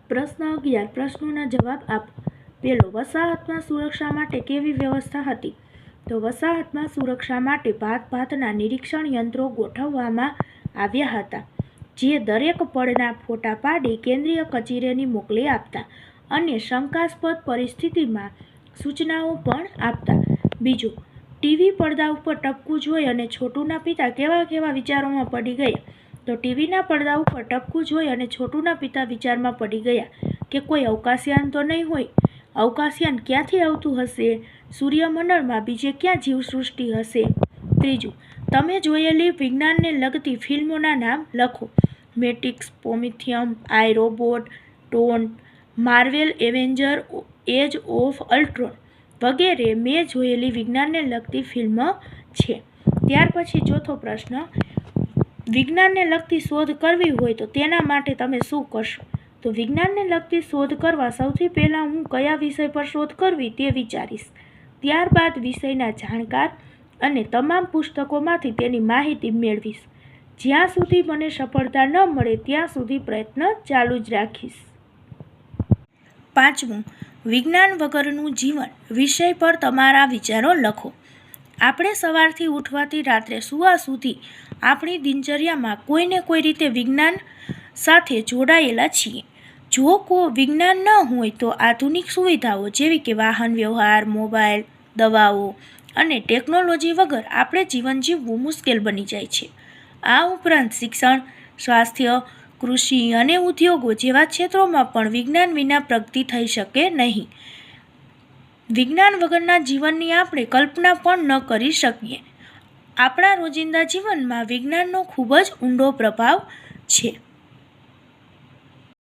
પ્રશ્ન 11 પ્રશ્નોના જવાબ આપો। પહેલો, વસાહતમાં સુરક્ષા માટે કેવી વ્યવસ્થા હતી? તો વસાહતમાં સુરક્ષા માટે ભાતના નિરીક્ષણ યંત્રો ગોઠવવામાં આવ્યા હતા, જે દરેક પળના ફોટા પાડી કેન્દ્રીય કચેરીને મોકલી આપતા અને શંકાસ્પદ પરિસ્થિતિમાં સૂચનાઓ પણ આપતા। બીજું, ટીવી પડદા ઉપર ટપકું જોઈ અને છોટુના પિતા કેવા વિચારોમાં પડી ગયા? તો ટીવીના પડદા ઉપર ટપકું જોઈ અને છોટુના પિતા વિચારમાં પડી ગયા કે કોઈ અવકાશયાન તો નહીં હોય? અવકાશયાન ક્યાંથી આવતું હશે? સૂર્યમંડળમાં બીજે ક્યાં જીવસૃષ્ટિ હશે? ત્રીજું, તમે જોયેલી વિજ્ઞાનને લગતી ફિલ્મોના નામ લખો। Matrix, Prometheus, I Robot, Tron, Marvel Avenger, Age of Ultron વગેરે મેં જોયેલી વિજ્ઞાનને લગતી ફિલ્મ છે। ત્યાર પછી ચોથો પ્રશ્ન, વિજ્ઞાનને લગતી શોધ કરવી હોય તો તેના માટે તમે શું કરશો? તો વિજ્ઞાનને લગતી શોધ કરવા સૌથી પહેલાં હું કયા વિષય પર શોધ કરવી તે વિચારીશ। ત્યારબાદ વિષયના જાણકાર અને તમામ પુસ્તકોમાંથી તેની માહિતી મેળવીશ। જ્યાં સુધી મને સફળતા ન મળે ત્યાં સુધી પ્રયત્ન ચાલુ જ રાખીશ। પાંચમું, વિજ્ઞાન વગરનું જીવન વિષય પર તમારા વિચારો લખો। આપણે સવારથી ઉઠવાથી રાત્રે સૂવા સુધી આપણી દિનચર્યામાં કોઈને કોઈ રીતે વિજ્ઞાન સાથે જોડાયેલા છીએ। જો વિજ્ઞાન ન હોય તો આધુનિક સુવિધાઓ જેવી કે વાહન વ્યવહાર, મોબાઈલ, દવાઓ અને ટેકનોલોજી વગર આપણે જીવન જીવવું મુશ્કેલ બની જાય છે। આ ઉપરાંત શિક્ષણ, સ્વાસ્થ્ય, કૃષિ અને ઉદ્યોગો જેવા ક્ષેત્રોમાં પણ વિજ્ઞાન વિના પ્રગતિ થઈ શકે નહીં। વિજ્ઞાન વગરના જીવનની આપણે કલ્પના પણ ન કરી શકીએ। આપણા રોજિંદા જીવનમાં વિજ્ઞાનનો ખૂબ જ ઊંડો પ્રભાવ છે।